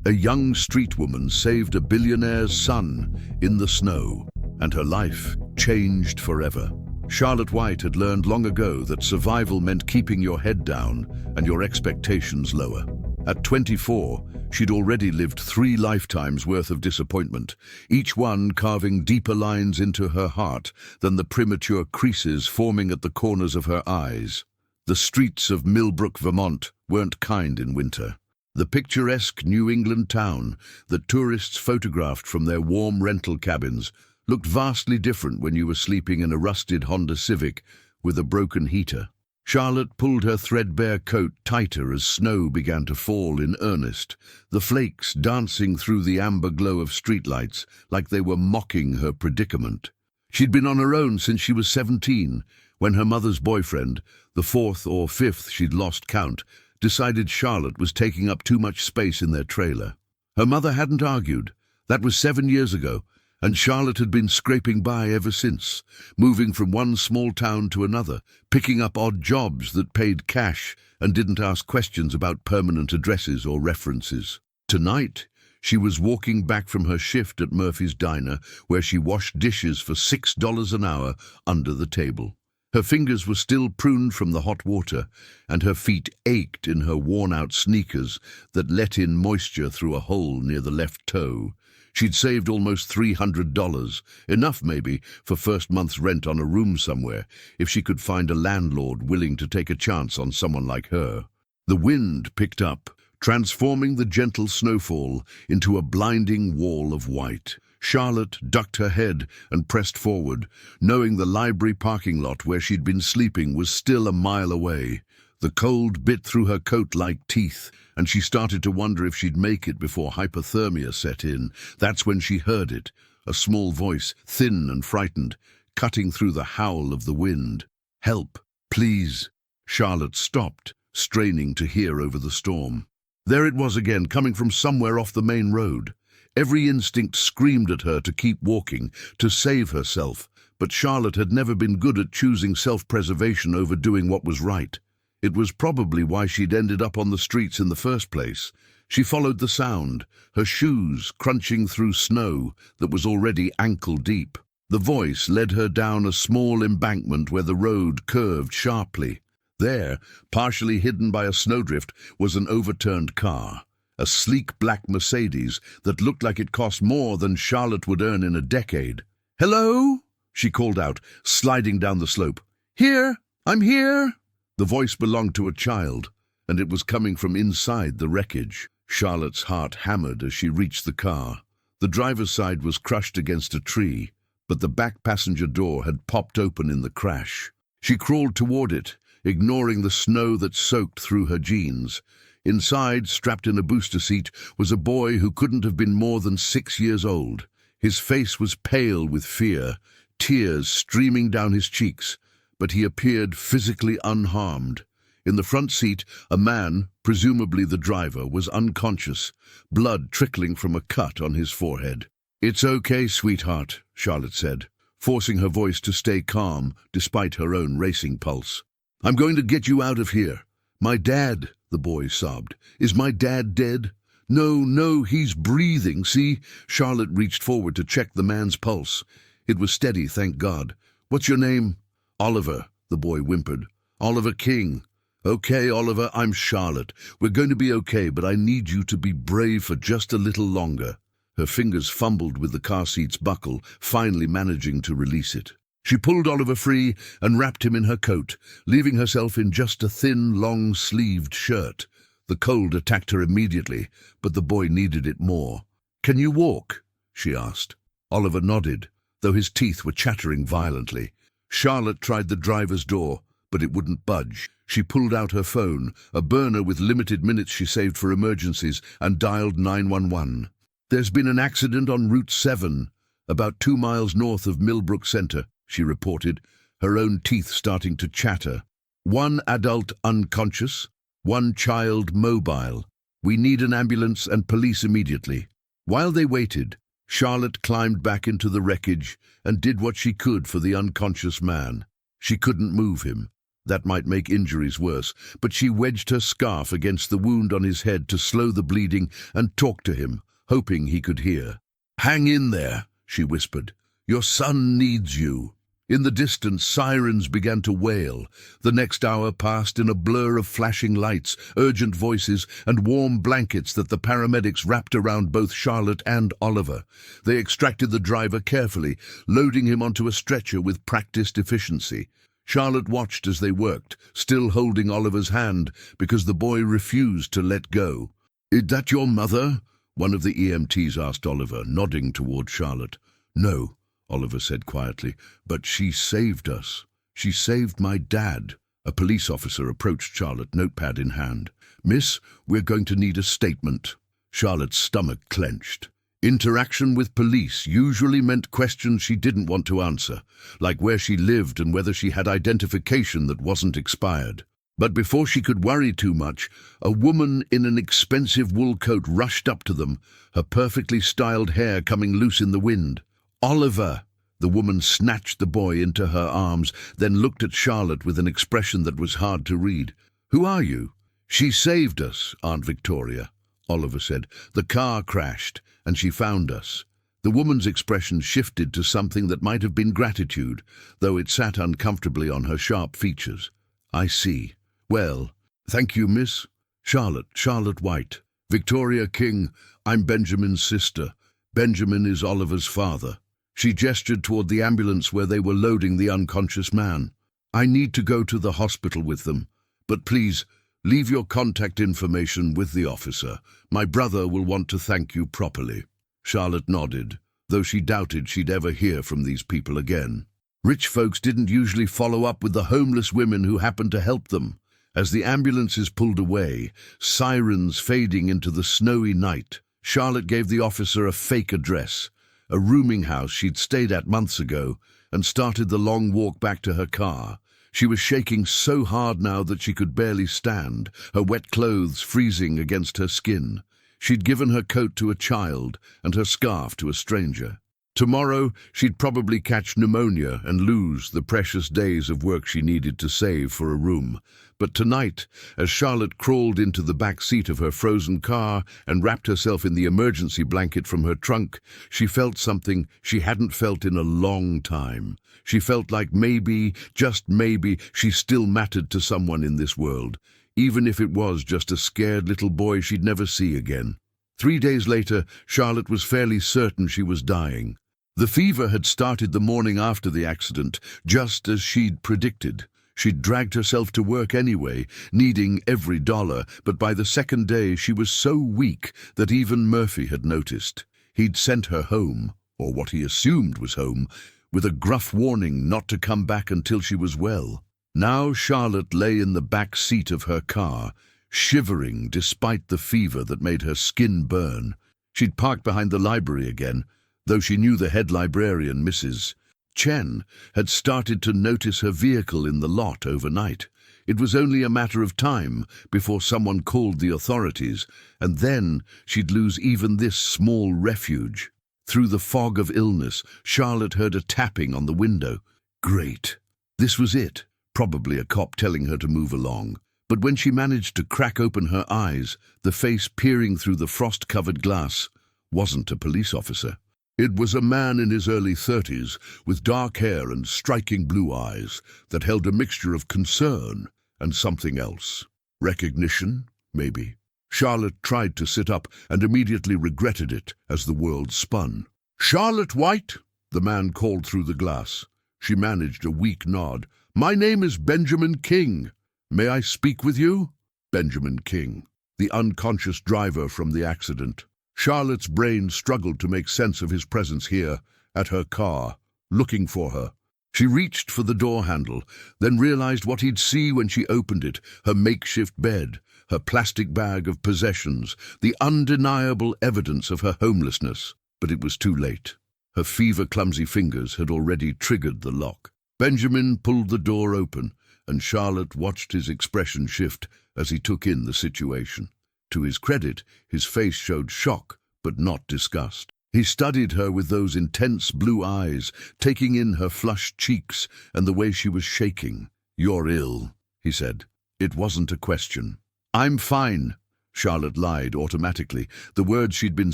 A young street woman saved a billionaire's son in the snow, and her life changed forever. Charlotte White had learned long ago that survival meant keeping your head down and your expectations lower. At 24, she'd already lived 3 lifetimes worth of disappointment, each one carving deeper lines into her heart than the premature creases forming at the corners of her eyes. The streets of Millbrook, Vermont, weren't kind in winter. The picturesque New England town that tourists photographed from their warm rental cabins looked vastly different when you were sleeping in a rusted Honda Civic with a broken heater. Charlotte pulled her threadbare coat tighter as snow began to fall in earnest, the flakes dancing through the amber glow of streetlights like they were mocking her predicament. She'd been on her own since she was 17, when her mother's boyfriend, the 4th or 5th she'd lost count, decided Charlotte was taking up too much space in their trailer. Her mother hadn't argued. That was 7 years ago, and Charlotte had been scraping by ever since, moving from one small town to another, picking up odd jobs that paid cash and didn't ask questions about permanent addresses or references. Tonight, she was walking back from her shift at Murphy's Diner, where she washed dishes for $6 an hour under the table. Her fingers were still pruned from the hot water, and her feet ached in her worn-out sneakers that let in moisture through a hole near the left toe. She'd saved almost $300, enough maybe for first month's rent on a room somewhere, if she could find a landlord willing to take a chance on someone like her. The wind picked up, transforming the gentle snowfall into a blinding wall of white. Charlotte ducked her head and pressed forward, knowing the library parking lot where she'd been sleeping was still a mile away. The cold bit through her coat like teeth, and she started to wonder if she'd make it before hypothermia set in. That's when she heard it, a small voice, thin and frightened, cutting through the howl of the wind. "Help, please." Charlotte stopped, straining to hear over the storm. There it was again, coming from somewhere off the main road. Every instinct screamed at her to keep walking, to save herself, but Charlotte had never been good at choosing self-preservation over doing what was right. It was probably why she'd ended up on the streets in the first place. She followed the sound, her shoes crunching through snow that was already ankle-deep. The voice led her down a small embankment where the road curved sharply. There, partially hidden by a snowdrift, was an overturned car. A sleek black Mercedes that looked like it cost more than Charlotte would earn in a decade. "Hello?" she called out, sliding down the slope. "Here! I'm here!" The voice belonged to a child, and it was coming from inside the wreckage. Charlotte's heart hammered as she reached the car. The driver's side was crushed against a tree, but the back passenger door had popped open in the crash. She crawled toward it, ignoring the snow that soaked through her jeans. Inside, strapped in a booster seat, was a boy who couldn't have been more than 6 years old. His face was pale with fear, tears streaming down his cheeks, but he appeared physically unharmed. In the front seat, a man, presumably the driver, was unconscious, blood trickling from a cut on his forehead. "It's okay, sweetheart," Charlotte said, forcing her voice to stay calm despite her own racing pulse. "I'm going to get you out of here. My dad," the boy sobbed. "Is my dad dead?" No, he's breathing, see?" Charlotte reached forward to check the man's pulse. It was steady, thank God. "What's your name?" "Oliver," the boy whimpered. "Oliver King." "Okay, Oliver, I'm Charlotte. We're going to be okay, but I need you to be brave for just a little longer." Her fingers fumbled with the car seat's buckle, finally managing to release it. She pulled Oliver free and wrapped him in her coat, leaving herself in just a thin, long-sleeved shirt. The cold attacked her immediately, but the boy needed it more. "Can you walk?" she asked. Oliver nodded, though his teeth were chattering violently. Charlotte tried the driver's door, but it wouldn't budge. She pulled out her phone, a burner with limited minutes she saved for emergencies, and dialed 911. "There's been an accident on Route 7, about 2 miles north of Millbrook Center," she reported, her own teeth starting to chatter. "1 adult unconscious, 1 child mobile. We need an ambulance and police immediately." While they waited, Charlotte climbed back into the wreckage and did what she could for the unconscious man. She couldn't move him. That might make injuries worse, but she wedged her scarf against the wound on his head to slow the bleeding and talked to him, hoping he could hear. "Hang in there," she whispered. "Your son needs you." In the distance, sirens began to wail. The next hour passed in a blur of flashing lights, urgent voices, and warm blankets that the paramedics wrapped around both Charlotte and Oliver. They extracted the driver carefully, loading him onto a stretcher with practiced efficiency. Charlotte watched as they worked, still holding Oliver's hand, because the boy refused to let go. "Is that your mother?" one of the EMTs asked Oliver, nodding toward Charlotte. "No," Oliver said quietly, "but she saved us. She saved my dad." A police officer approached Charlotte, notepad in hand. "Miss, we're going to need a statement." Charlotte's stomach clenched. Interaction with police usually meant questions she didn't want to answer, like where she lived and whether she had identification that wasn't expired. But before she could worry too much, a woman in an expensive wool coat rushed up to them, her perfectly styled hair coming loose in the wind. "Oliver!" The woman snatched the boy into her arms, then looked at Charlotte with an expression that was hard to read. "Who are you?" "She saved us, Aunt Victoria," Oliver said. "The car crashed, and she found us." The woman's expression shifted to something that might have been gratitude, though it sat uncomfortably on her sharp features. "I see. Well, thank you, miss." Charlotte White. "Victoria King, I'm Benjamin's sister. Benjamin is Oliver's father." She gestured toward the ambulance where they were loading the unconscious man. "I need to go to the hospital with them, but please, leave your contact information with the officer. My brother will want to thank you properly." Charlotte nodded, though she doubted she'd ever hear from these people again. Rich folks didn't usually follow up with the homeless women who happened to help them. As the ambulances pulled away, sirens fading into the snowy night, Charlotte gave the officer a fake address, a rooming house she'd stayed at months ago, and started the long walk back to her car. She was shaking so hard now that she could barely stand, her wet clothes freezing against her skin. She'd given her coat to a child and her scarf to a stranger. Tomorrow, she'd probably catch pneumonia and lose the precious days of work she needed to save for a room. But tonight, as Charlotte crawled into the back seat of her frozen car and wrapped herself in the emergency blanket from her trunk, she felt something she hadn't felt in a long time. She felt like maybe, just maybe, she still mattered to someone in this world, even if it was just a scared little boy she'd never see again. 3 days later, Charlotte was fairly certain she was dying. The fever had started the morning after the accident, just as she'd predicted. She'd dragged herself to work anyway, needing every dollar, but by the second day she was so weak that even Murphy had noticed. He'd sent her home, or what he assumed was home, with a gruff warning not to come back until she was well. Now Charlotte lay in the back seat of her car, shivering despite the fever that made her skin burn. She'd parked behind the library again, though she knew the head librarian, Mrs. Chen, had started to notice her vehicle in the lot overnight. It was only a matter of time before someone called the authorities, and then she'd lose even this small refuge. Through the fog of illness, Charlotte heard a tapping on the window. Great. This was it, probably a cop telling her to move along. But when she managed to crack open her eyes, the face peering through the frost-covered glass wasn't a police officer. It was a man in his early 30s, with dark hair and striking blue eyes that held a mixture of concern and something else. Recognition, maybe. Charlotte tried to sit up and immediately regretted it as the world spun. "Charlotte White," the man called through the glass. She managed a weak nod. "My name is Benjamin King. May I speak with you?" Benjamin King, the unconscious driver from the accident. Charlotte's brain struggled to make sense of his presence here, at her car, looking for her. She reached for the door handle, then realized what he'd see when she opened it, her makeshift bed, her plastic bag of possessions, the undeniable evidence of her homelessness. But it was too late. Her fever-clumsy fingers had already triggered the lock. Benjamin pulled the door open, and Charlotte watched his expression shift as he took in the situation. To his credit, his face showed shock, but not disgust. He studied her with those intense blue eyes, taking in her flushed cheeks and the way she was shaking. "You're ill," he said. It wasn't a question. "I'm fine," Charlotte lied automatically, the words she'd been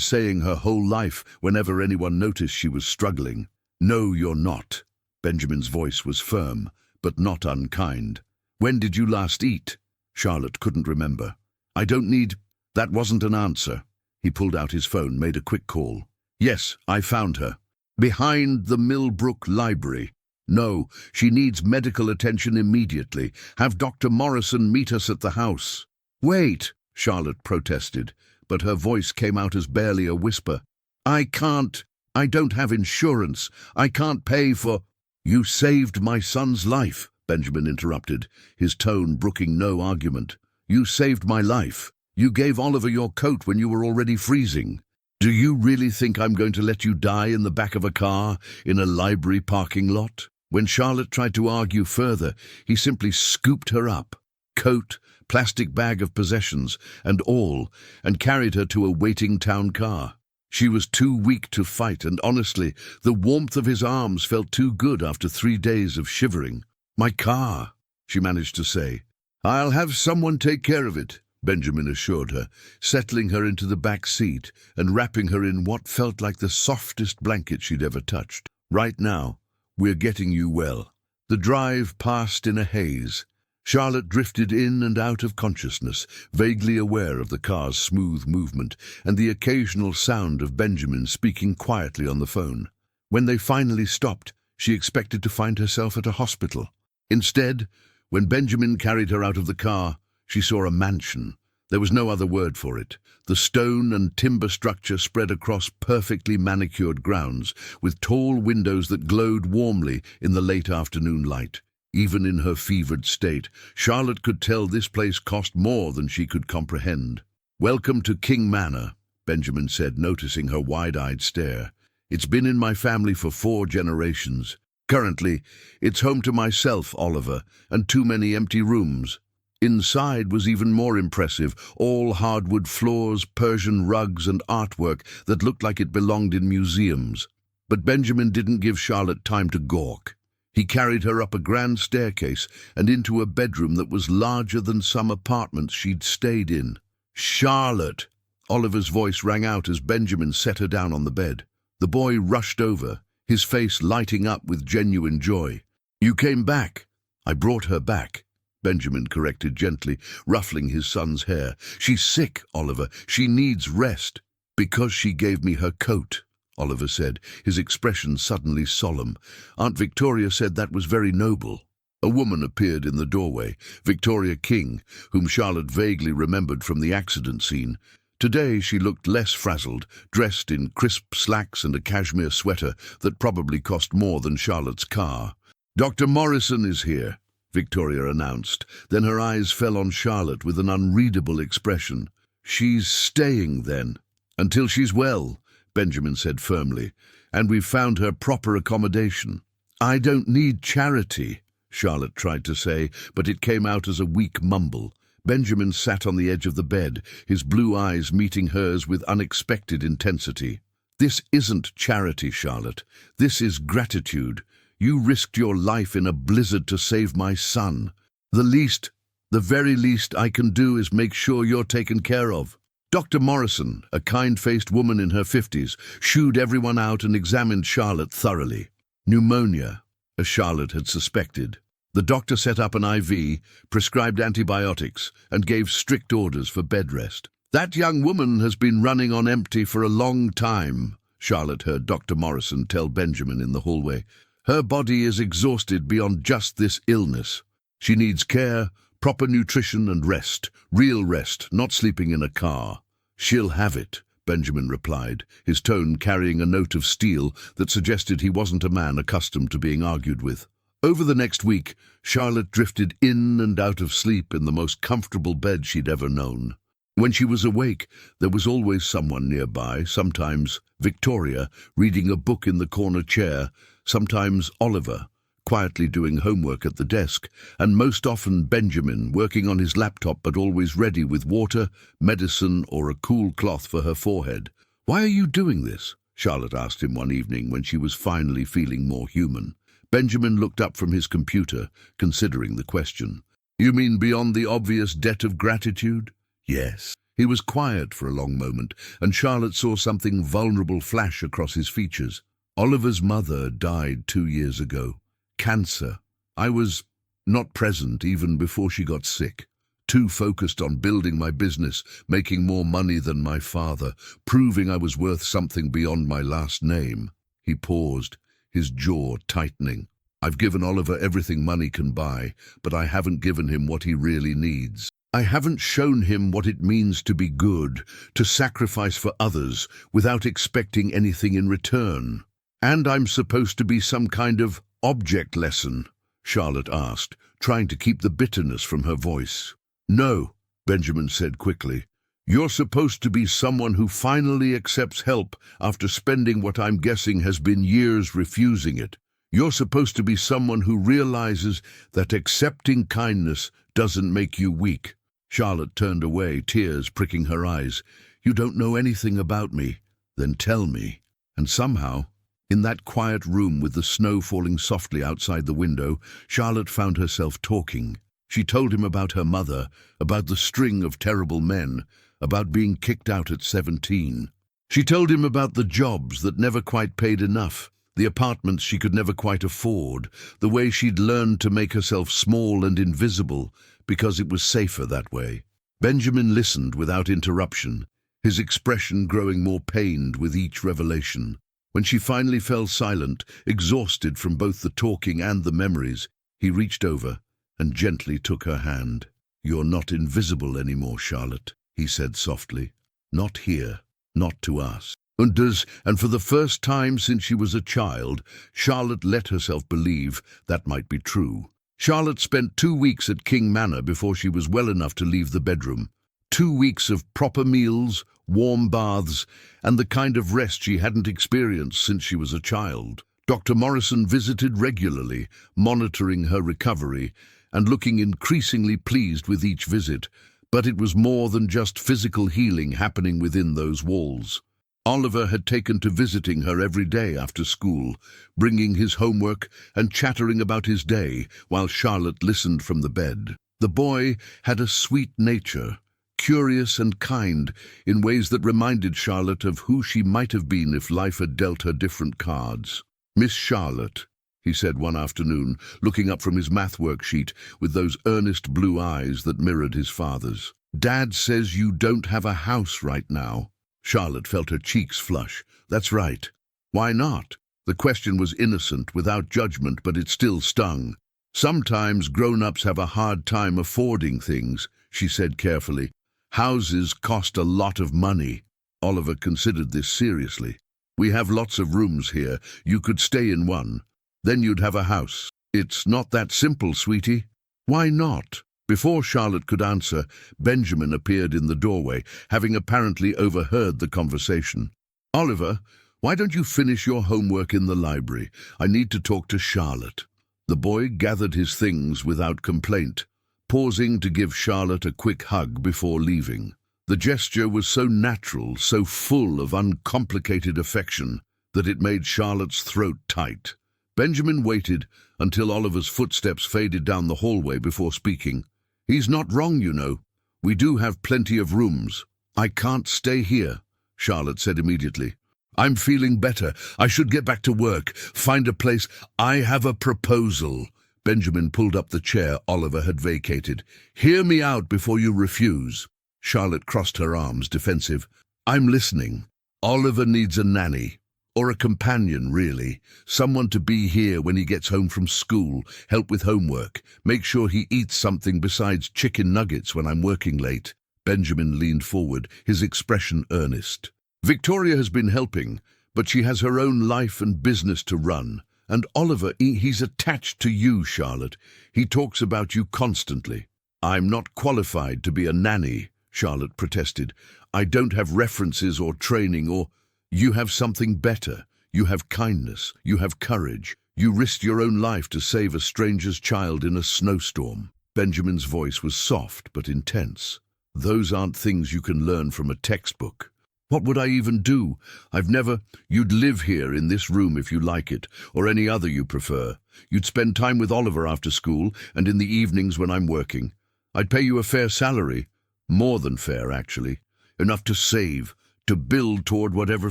saying her whole life whenever anyone noticed she was struggling. "No, you're not." Benjamin's voice was firm, but not unkind. "When did you last eat?" Charlotte couldn't remember. "I don't need—" That wasn't an answer. He pulled out his phone, made a quick call. "Yes, I found her. Behind the Millbrook Library. No, she needs medical attention immediately. Have Dr. Morrison meet us at the house." "Wait," Charlotte protested, but her voice came out as barely a whisper. "I can't. I don't have insurance. I can't pay for—" "You saved my son's life," Benjamin interrupted, his tone brooking no argument. "You saved my life. You gave Oliver your coat when you were already freezing. Do you really think I'm going to let you die in the back of a car in a library parking lot?" When Charlotte tried to argue further, he simply scooped her up, coat, plastic bag of possessions, and all, and carried her to a waiting town car. She was too weak to fight, and honestly, the warmth of his arms felt too good after 3 days of shivering. "My car," she managed to say. "I'll have someone take care of it," Benjamin assured her, settling her into the back seat and wrapping her in what felt like the softest blanket she'd ever touched. "Right now, we're getting you well." The drive passed in a haze. Charlotte drifted in and out of consciousness, vaguely aware of the car's smooth movement and the occasional sound of Benjamin speaking quietly on the phone. When they finally stopped, she expected to find herself at a hospital. Instead, when Benjamin carried her out of the car, she saw a mansion. There was no other word for it. The stone and timber structure spread across perfectly manicured grounds, with tall windows that glowed warmly in the late afternoon light. Even in her fevered state, Charlotte could tell this place cost more than she could comprehend. "Welcome to King Manor," Benjamin said, noticing her wide-eyed stare. "It's been in my family for 4 generations. Currently, it's home to myself, Oliver, and too many empty rooms." Inside was even more impressive, all hardwood floors, Persian rugs, and artwork that looked like it belonged in museums. But Benjamin didn't give Charlotte time to gawk. He carried her up a grand staircase and into a bedroom that was larger than some apartments she'd stayed in. "Charlotte!" Oliver's voice rang out as Benjamin set her down on the bed. The boy rushed over, his face lighting up with genuine joy. "You came back." "I brought her back," Benjamin corrected gently, ruffling his son's hair. "She's sick, Oliver. She needs rest." "Because she gave me her coat," Oliver said, his expression suddenly solemn. "Aunt Victoria said that was very noble." A woman appeared in the doorway, Victoria King, whom Charlotte vaguely remembered from the accident scene. Today she looked less frazzled, dressed in crisp slacks and a cashmere sweater that probably cost more than Charlotte's car. "Dr. Morrison is here," Victoria announced. Then her eyes fell on Charlotte with an unreadable expression. "She's staying, then?" "Until she's well," Benjamin said firmly, "and we've found her proper accommodation." "I don't need charity," Charlotte tried to say, but it came out as a weak mumble. Benjamin sat on the edge of the bed, his blue eyes meeting hers with unexpected intensity. "This isn't charity, Charlotte. This is gratitude. You risked your life in a blizzard to save my son. The very least I can do is make sure you're taken care of." Dr. Morrison, a kind-faced woman in her 50s, shooed everyone out and examined Charlotte thoroughly. Pneumonia, as Charlotte had suspected. The doctor set up an IV, prescribed antibiotics, and gave strict orders for bed rest. "That young woman has been running on empty for a long time," Charlotte heard Dr. Morrison tell Benjamin in the hallway. "Her body is exhausted beyond just this illness. She needs care, proper nutrition and rest, real rest, not sleeping in a car." "She'll have it," Benjamin replied, his tone carrying a note of steel that suggested he wasn't a man accustomed to being argued with. Over the next week, Charlotte drifted in and out of sleep in the most comfortable bed she'd ever known. When she was awake, there was always someone nearby, sometimes Victoria, reading a book in the corner chair, sometimes Oliver, quietly doing homework at the desk, and most often Benjamin, working on his laptop but always ready with water, medicine, or a cool cloth for her forehead. "Why are you doing this?" Charlotte asked him one evening when she was finally feeling more human. Benjamin looked up from his computer, considering the question. You mean beyond the obvious debt of gratitude? Yes. He was quiet for a long moment, and Charlotte saw something vulnerable flash across his features. Oliver's mother died 2 years ago. Cancer. I was not present even before she got sick. Too focused on building my business, making more money than my father, proving I was worth something beyond my last name. He paused, his jaw tightening. I've given Oliver everything money can buy, but I haven't given him what he really needs. I haven't shown him what it means to be good, to sacrifice for others without expecting anything in return. And I'm supposed to be some kind of object lesson? Charlotte asked, trying to keep the bitterness from her voice. No, Benjamin said quickly. You're supposed to be someone who finally accepts help after spending what I'm guessing has been years refusing it. You're supposed to be someone who realizes that accepting kindness doesn't make you weak. Charlotte turned away, tears pricking her eyes. You don't know anything about me. Then tell me. And somehow, in that quiet room with the snow falling softly outside the window, Charlotte found herself talking. She told him about her mother, about the string of terrible men, about being kicked out at 17. She told him about the jobs that never quite paid enough, the apartments she could never quite afford, the way she'd learned to make herself small and invisible because it was safer that way. Benjamin listened without interruption, his expression growing more pained with each revelation. When she finally fell silent, exhausted from both the talking and the memories, he reached over and gently took her hand. You're not invisible anymore, Charlotte, he said softly. Not here, not to us. And for the first time since she was a child, Charlotte let herself believe that might be true. Charlotte spent 2 weeks at King Manor before she was well enough to leave the bedroom. 2 weeks of proper meals, warm baths, and the kind of rest she hadn't experienced since she was a child. Dr. Morrison visited regularly, monitoring her recovery and looking increasingly pleased with each visit, but it was more than just physical healing happening within those walls. Oliver had taken to visiting her every day after school, bringing his homework and chattering about his day while Charlotte listened from the bed. The boy had a sweet nature, curious and kind in ways that reminded Charlotte of who she might have been if life had dealt her different cards. Miss Charlotte, he said one afternoon, looking up from his math worksheet with those earnest blue eyes that mirrored his father's. Dad says you don't have a house right now. Charlotte felt her cheeks flush. That's right. Why not? The question was innocent, without judgment, but it still stung. Sometimes grown-ups have a hard time affording things, she said carefully. Houses cost a lot of money. Oliver considered this seriously. We have lots of rooms here. You could stay in one. Then you'd have a house. It's not that simple, sweetie. Why not? Before Charlotte could answer, Benjamin appeared in the doorway, having apparently overheard the conversation. Oliver, why don't you finish your homework in the library? I need to talk to Charlotte. The boy gathered his things without complaint, pausing to give Charlotte a quick hug before leaving. The gesture was so natural, so full of uncomplicated affection, that it made Charlotte's throat tight. Benjamin waited until Oliver's footsteps faded down the hallway before speaking. He's not wrong, you know. We do have plenty of rooms. I can't stay here, Charlotte said immediately. I'm feeling better. I should get back to work, find a place. I have a proposal. Benjamin pulled up the chair Oliver had vacated. Hear me out before you refuse. Charlotte crossed her arms, defensive. I'm listening. Oliver needs a nanny. Or a companion, really. Someone to be here when he gets home from school, help with homework, make sure he eats something besides chicken nuggets when I'm working late. Benjamin leaned forward, his expression earnest. Victoria has been helping, but she has her own life and business to run. And Oliver, he's attached to you, Charlotte. He talks about you constantly. I'm not qualified to be a nanny, Charlotte protested. I don't have references or training or... You have something better. You have kindness. You have courage. You risked your own life to save a stranger's child in a snowstorm. Benjamin's voice was soft but intense. Those aren't things you can learn from a textbook. What would I even do? I've never... You'd live here in this room if you like it, or any other you prefer. You'd spend time with Oliver after school and in the evenings when I'm working. I'd pay you a fair salary. More than fair, actually. Enough to save, to build toward whatever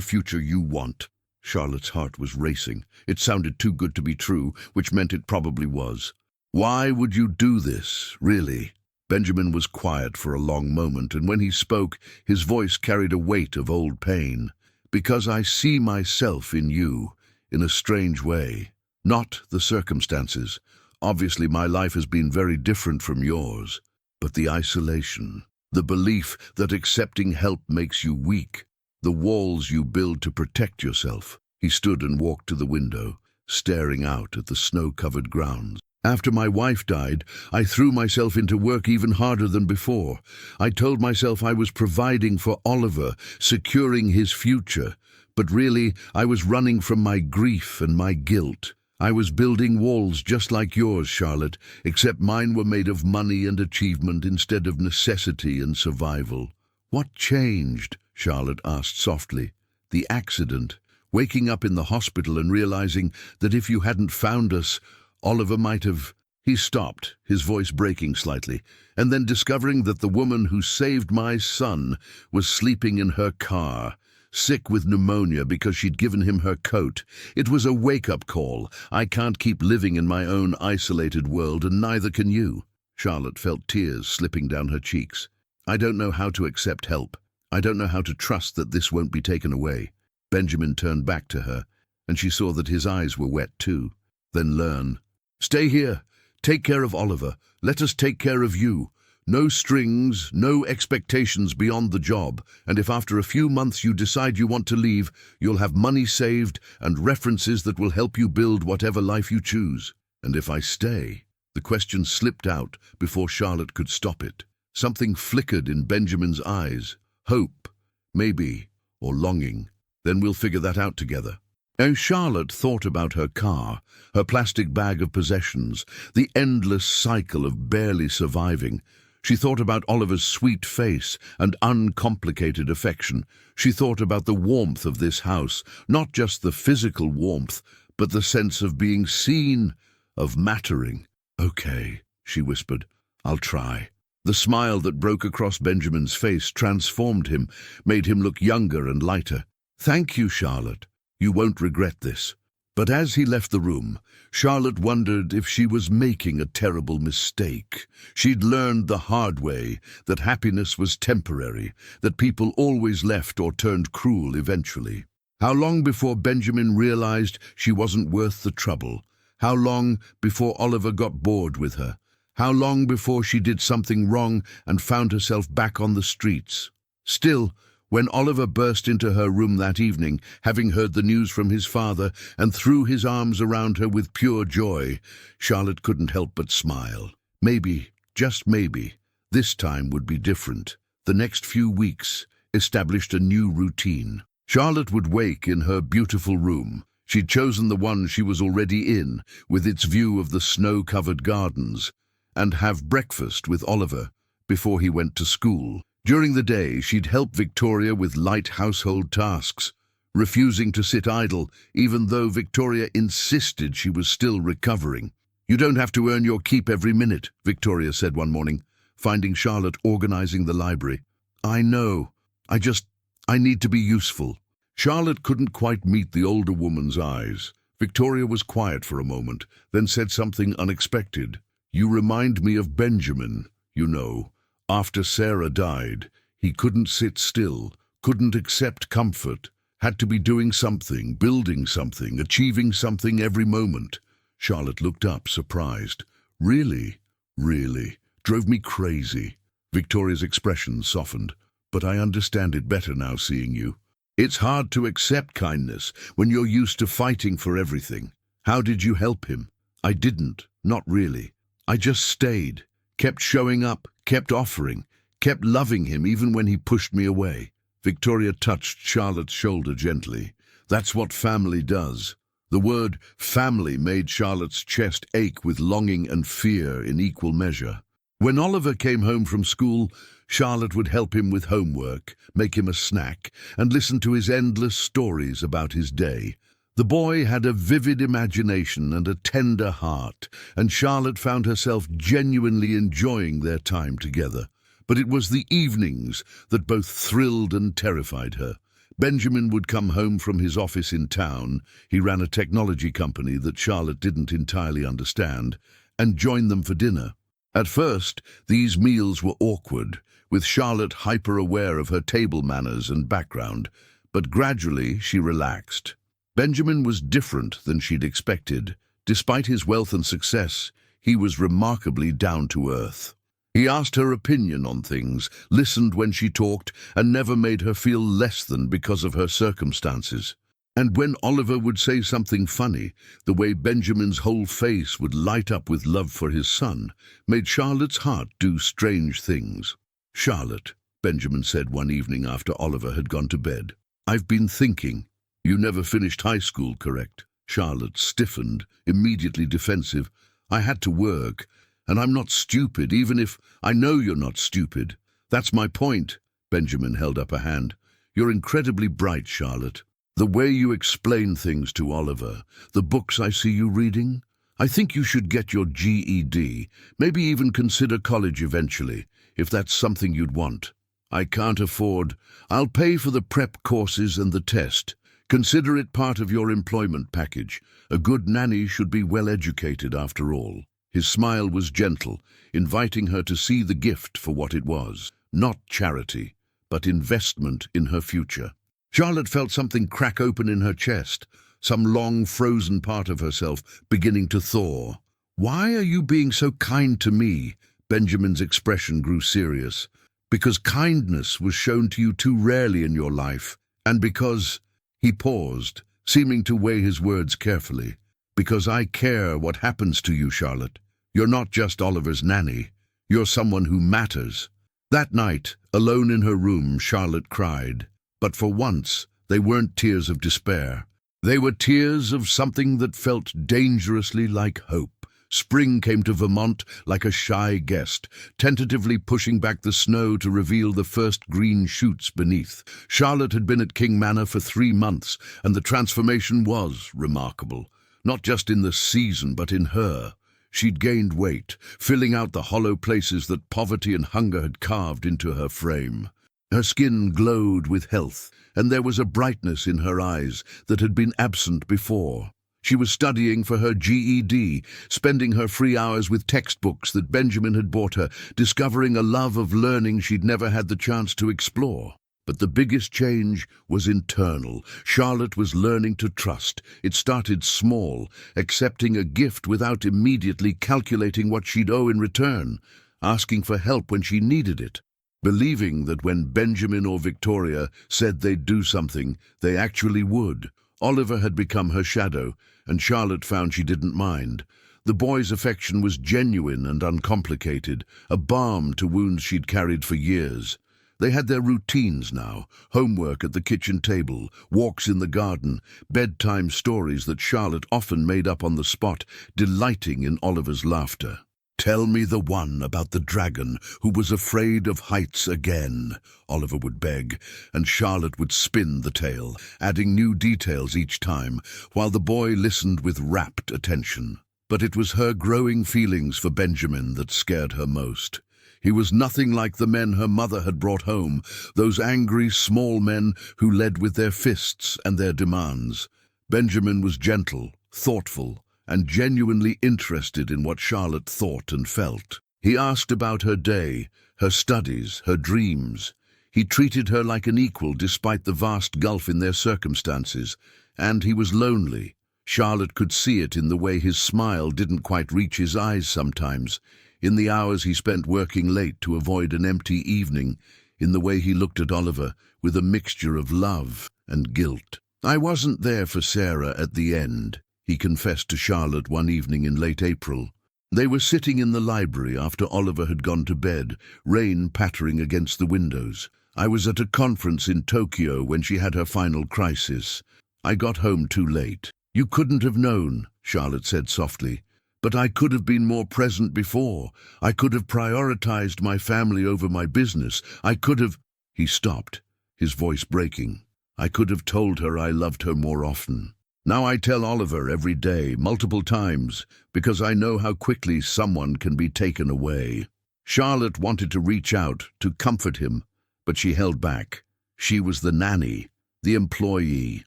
future you want. Charlotte's heart was racing. It sounded too good to be true, which meant it probably was. Why would you do this, really? Benjamin was quiet for a long moment, and when he spoke, his voice carried a weight of old pain. Because I see myself in you, in a strange way. Not the circumstances. Obviously, my life has been very different from yours. But the isolation, the belief that accepting help makes you weak, the walls you build to protect yourself. He stood and walked to the window, staring out at the snow-covered grounds. After my wife died, I threw myself into work even harder than before. I told myself I was providing for Oliver, securing his future. But really, I was running from my grief and my guilt. I was building walls just like yours, Charlotte, except mine were made of money and achievement instead of necessity and survival. What changed? Charlotte asked softly. The accident. Waking up in the hospital and realizing that if you hadn't found us, Oliver might have... He stopped, his voice breaking slightly, and then discovering that the woman who saved my son was sleeping in her car, sick with pneumonia because she'd given him her coat. It was a wake-up call. I can't keep living in my own isolated world, and neither can you. Charlotte felt tears slipping down her cheeks. I don't know how to accept help. I don't know how to trust that this won't be taken away. Benjamin turned back to her, and she saw that his eyes were wet too. Then learn. Stay here. Take care of Oliver. Let us take care of you. No strings, no expectations beyond the job. And if after a few months you decide you want to leave, you'll have money saved and references that will help you build whatever life you choose. And if I stay... The question slipped out before Charlotte could stop it. Something flickered in Benjamin's eyes. Hope, maybe, or longing. Then we'll figure that out together. As Charlotte thought about her car, her plastic bag of possessions, the endless cycle of barely surviving, she thought about Oliver's sweet face and uncomplicated affection. She thought about the warmth of this house, not just the physical warmth, but the sense of being seen, of mattering. Okay, she whispered, I'll try. The smile that broke across Benjamin's face transformed him, made him look younger and lighter. Thank you, Charlotte. You won't regret this. But as he left the room, Charlotte wondered if she was making a terrible mistake. She'd learned the hard way that happiness was temporary, that people always left or turned cruel eventually. How long before Benjamin realized she wasn't worth the trouble? How long before Oliver got bored with her? How long before she did something wrong and found herself back on the streets? Still, when Oliver burst into her room that evening, having heard the news from his father, and threw his arms around her with pure joy, Charlotte couldn't help but smile. Maybe, just maybe, this time would be different. The next few weeks established a new routine. Charlotte would wake in her beautiful room. She'd chosen the one she was already in, with its view of the snow-covered gardens, and have breakfast with Oliver before he went to school. During the day, she'd help Victoria with light household tasks, refusing to sit idle, even though Victoria insisted she was still recovering. You don't have to earn your keep every minute, Victoria said one morning, finding Charlotte organizing the library. I know. I need to be useful. Charlotte couldn't quite meet the older woman's eyes. Victoria was quiet for a moment, then said something unexpected. You remind me of Benjamin, you know. After Sarah died, he couldn't sit still, couldn't accept comfort, had to be doing something, building something, achieving something every moment. Charlotte looked up, surprised. Really? Really? Drove me crazy. Victoria's expression softened. But I understand it better now seeing you. It's hard to accept kindness when you're used to fighting for everything. How did you help him? I didn't, not really. I just stayed, kept showing up, kept offering, kept loving him even when he pushed me away. Victoria touched Charlotte's shoulder gently. That's what family does. The word family made Charlotte's chest ache with longing and fear in equal measure. When Oliver came home from school, Charlotte would help him with homework, make him a snack, and listen to his endless stories about his day. The boy had a vivid imagination and a tender heart, and Charlotte found herself genuinely enjoying their time together. But it was the evenings that both thrilled and terrified her. Benjamin would come home from his office in town, he ran a technology company that Charlotte didn't entirely understand, and join them for dinner. At first, these meals were awkward, with Charlotte hyper-aware of her table manners and background, but gradually she relaxed. Benjamin was different than she'd expected. Despite his wealth and success, he was remarkably down-to-earth. He asked her opinion on things, listened when she talked, and never made her feel less than because of her circumstances. And when Oliver would say something funny, the way Benjamin's whole face would light up with love for his son made Charlotte's heart do strange things. "Charlotte," Benjamin said one evening after Oliver had gone to bed, "I've been thinking. You never finished high school, correct?" Charlotte stiffened, immediately defensive. "I had to work, and I'm not stupid, even if I know you're not stupid. That's my point." Benjamin held up a hand. "You're incredibly bright, Charlotte. The way you explain things to Oliver, the books I see you reading. I think you should get your GED, maybe even consider college eventually, if that's something you'd want." "I can't afford. I'll pay for the prep courses and the test. Consider it part of your employment package. A good nanny should be well educated after all." His smile was gentle, inviting her to see the gift for what it was. Not charity, but investment in her future. Charlotte felt something crack open in her chest, some long frozen part of herself beginning to thaw. "Why are you being so kind to me?" Benjamin's expression grew serious. "Because kindness was shown to you too rarely in your life, and because—" He paused, seeming to weigh his words carefully. "Because I care what happens to you, Charlotte. You're not just Oliver's nanny. You're someone who matters." That night, alone in her room, Charlotte cried. But for once, they weren't tears of despair. They were tears of something that felt dangerously like hope. Spring came to Vermont like a shy guest, tentatively pushing back the snow to reveal the first green shoots beneath. Charlotte had been at King Manor for 3 months, and the transformation was remarkable. Not just in the season, but in her. She'd gained weight, filling out the hollow places that poverty and hunger had carved into her frame. Her skin glowed with health, and there was a brightness in her eyes that had been absent before. She was studying for her GED, spending her free hours with textbooks that Benjamin had bought her, discovering a love of learning she'd never had the chance to explore. But the biggest change was internal. Charlotte was learning to trust. It started small, accepting a gift without immediately calculating what she'd owe in return, asking for help when she needed it. Believing that when Benjamin or Victoria said they'd do something, they actually would. Oliver had become her shadow, and Charlotte found she didn't mind. The boy's affection was genuine and uncomplicated, a balm to wounds she'd carried for years. They had their routines now, homework at the kitchen table, walks in the garden, bedtime stories that Charlotte often made up on the spot, delighting in Oliver's laughter. "Tell me the one about the dragon who was afraid of heights again," Oliver would beg, and Charlotte would spin the tale, adding new details each time, while the boy listened with rapt attention. But it was her growing feelings for Benjamin that scared her most. He was nothing like the men her mother had brought home, those angry, small men who led with their fists and their demands. Benjamin was gentle, thoughtful, and genuinely interested in what Charlotte thought and felt. He asked about her day, her studies, her dreams. He treated her like an equal despite the vast gulf in their circumstances, and he was lonely. Charlotte could see it in the way his smile didn't quite reach his eyes sometimes, in the hours he spent working late to avoid an empty evening, in the way he looked at Oliver with a mixture of love and guilt. "I wasn't there for Sarah at the end," he confessed to Charlotte one evening in late April. They were sitting in the library after Oliver had gone to bed, rain pattering against the windows. "I was at a conference in Tokyo when she had her final crisis. I got home too late." "You couldn't have known," Charlotte said softly. But I could have been more present before. I could have prioritized my family over my business. I could have—" He stopped, his voice breaking. "I could have told her I loved her more often. Now I tell Oliver every day, multiple times, because I know how quickly someone can be taken away." Charlotte wanted to reach out, to comfort him, but she held back. She was the nanny, the employee,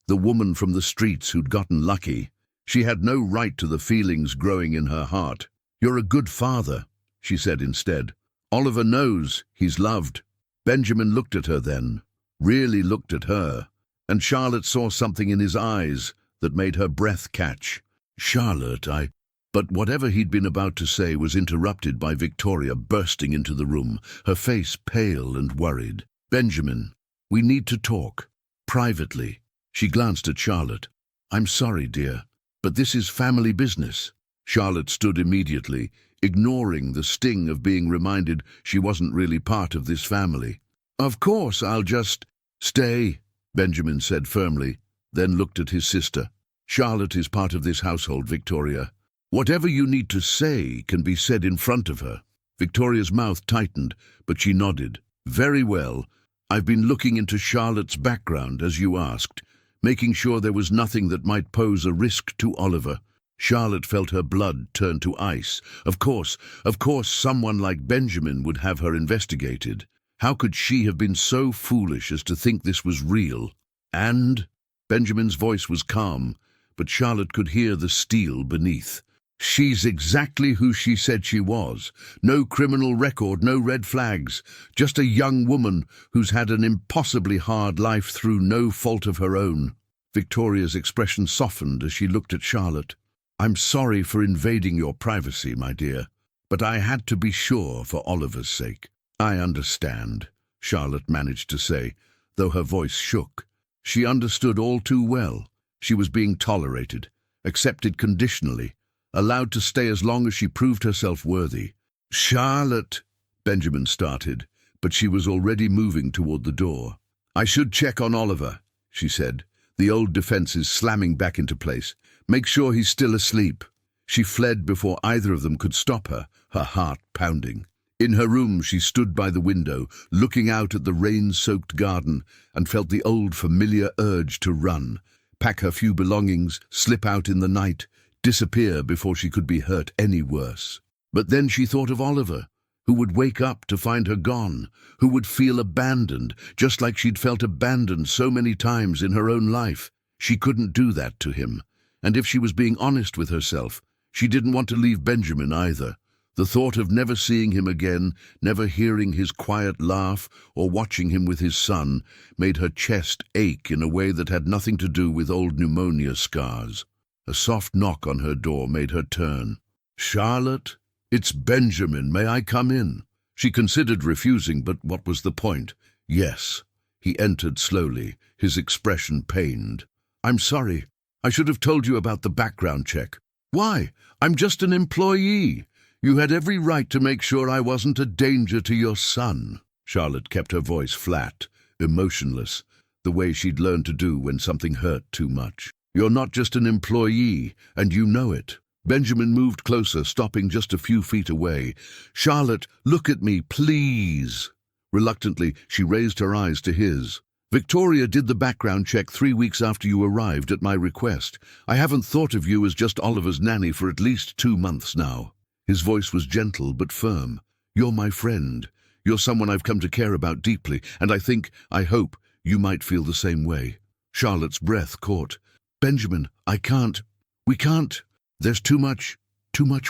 the woman from the streets who'd gotten lucky. She had no right to the feelings growing in her heart. "You're a good father," she said instead. "Oliver knows he's loved." Benjamin looked at her then, really looked at her, and Charlotte saw something in his eyes that made her breath catch. "Charlotte, But whatever he'd been about to say was interrupted by Victoria bursting into the room, her face pale and worried. "Benjamin, we need to talk. Privately." She glanced at Charlotte. "I'm sorry, dear, but this is family business." Charlotte stood immediately, ignoring the sting of being reminded she wasn't really part of this family. "Of course, I'll just—" "Stay," Benjamin said firmly, then looked at his sister. "Charlotte is part of this household, Victoria. Whatever you need to say can be said in front of her." Victoria's mouth tightened, but she nodded. "Very well. I've been looking into Charlotte's background, as you asked, making sure there was nothing that might pose a risk to Oliver." Charlotte felt her blood turn to ice. Of course, someone like Benjamin would have her investigated. How could she have been so foolish as to think this was real? "And?" Benjamin's voice was calm, but Charlotte could hear the steel beneath. "She's exactly who she said she was. No criminal record, no red flags. Just a young woman who's had an impossibly hard life through no fault of her own." Victoria's expression softened as she looked at Charlotte. "I'm sorry for invading your privacy, my dear, but I had to be sure for Oliver's sake." "I understand," Charlotte managed to say, though her voice shook. She understood all too well. She was being tolerated, accepted conditionally, allowed to stay as long as she proved herself worthy. "Charlotte," Benjamin started, but she was already moving toward the door. "I should check on Oliver," she said, the old defenses slamming back into place. "Make sure he's still asleep." She fled before either of them could stop her, her heart pounding. In her room, she stood by the window, looking out at the rain-soaked garden, and felt the old familiar urge to run, pack her few belongings, slip out in the night, disappear before she could be hurt any worse. But then she thought of Oliver, who would wake up to find her gone, who would feel abandoned, just like she'd felt abandoned so many times in her own life. She couldn't do that to him, and if she was being honest with herself, she didn't want to leave Benjamin either. The thought of never seeing him again, never hearing his quiet laugh or watching him with his son, made her chest ache in a way that had nothing to do with old pneumonia scars. A soft knock on her door made her turn. "Charlotte, it's Benjamin. May I come in?" She considered refusing, but what was the point? "Yes." He entered slowly, his expression pained. "I'm sorry. I should have told you about the background check." "Why? I'm just an employee. You had every right to make sure I wasn't a danger to your son." Charlotte kept her voice flat, emotionless, the way she'd learned to do when something hurt too much. "You're not just an employee, and you know it." Benjamin moved closer, stopping just a few feet away. "Charlotte, look at me, please." Reluctantly, she raised her eyes to his. "Victoria did the background check 3 weeks after you arrived at my request. I haven't thought of you as just Oliver's nanny for at least 2 months now." His voice was gentle but firm. "You're my friend. You're someone I've come to care about deeply, and I hope, you might feel the same way." Charlotte's breath caught. "Benjamin, we can't. There's too much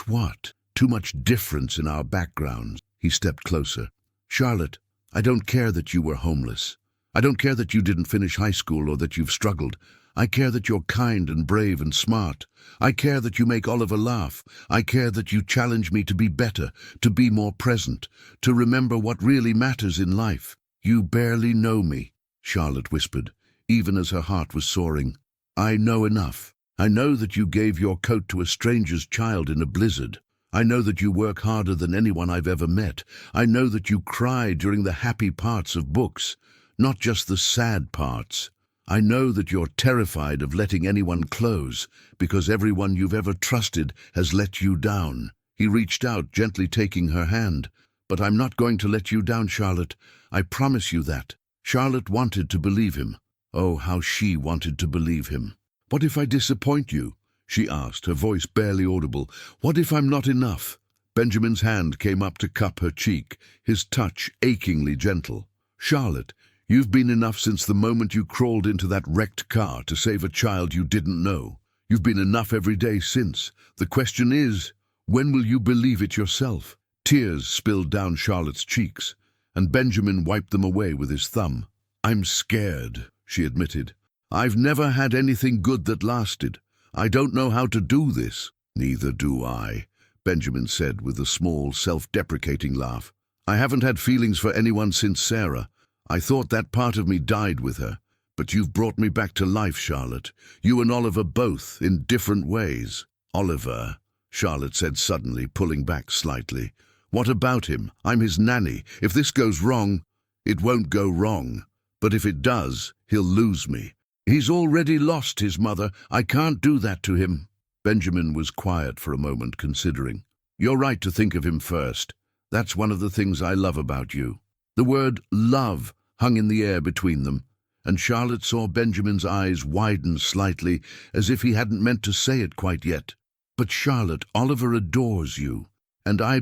what? Too much difference in our backgrounds." He stepped closer. "Charlotte, I don't care that you were homeless. I don't care that you didn't finish high school or that you've struggled. I care that you're kind and brave and smart. I care that you make Oliver laugh. I care that you challenge me to be better, to be more present, to remember what really matters in life." "You barely know me," Charlotte whispered, even as her heart was soaring. "I know enough. I know that you gave your coat to a stranger's child in a blizzard. I know that you work harder than anyone I've ever met. I know that you cry during the happy parts of books, not just the sad parts. I know that you're terrified of letting anyone close, because everyone you've ever trusted has let you down." He reached out, gently taking her hand. "But I'm not going to let you down, Charlotte. I promise you that." Charlotte wanted to believe him. Oh, how she wanted to believe him. "What if I disappoint you?" she asked, her voice barely audible. "What if I'm not enough?" Benjamin's hand came up to cup her cheek, his touch achingly gentle. "Charlotte, you've been enough since the moment you crawled into that wrecked car to save a child you didn't know. You've been enough every day since. The question is, when will you believe it yourself?" Tears spilled down Charlotte's cheeks, and Benjamin wiped them away with his thumb. "I'm scared," she admitted. "I've never had anything good that lasted. I don't know how to do this." "Neither do I," Benjamin said with a small, self-deprecating laugh. "I haven't had feelings for anyone since Sarah. I thought that part of me died with her. But you've brought me back to life, Charlotte. You and Oliver both, in different ways." "Oliver," Charlotte said suddenly, pulling back slightly. "What about him? I'm his nanny. If this goes wrong—" "It won't go wrong. But if it does, he'll lose me. He's already lost his mother. I can't do that to him." Benjamin was quiet for a moment, considering. "You're right to think of him first. That's one of the things I love about you." The word love hung in the air between them, and Charlotte saw Benjamin's eyes widen slightly, as if he hadn't meant to say it quite yet. "But Charlotte, Oliver adores you, and I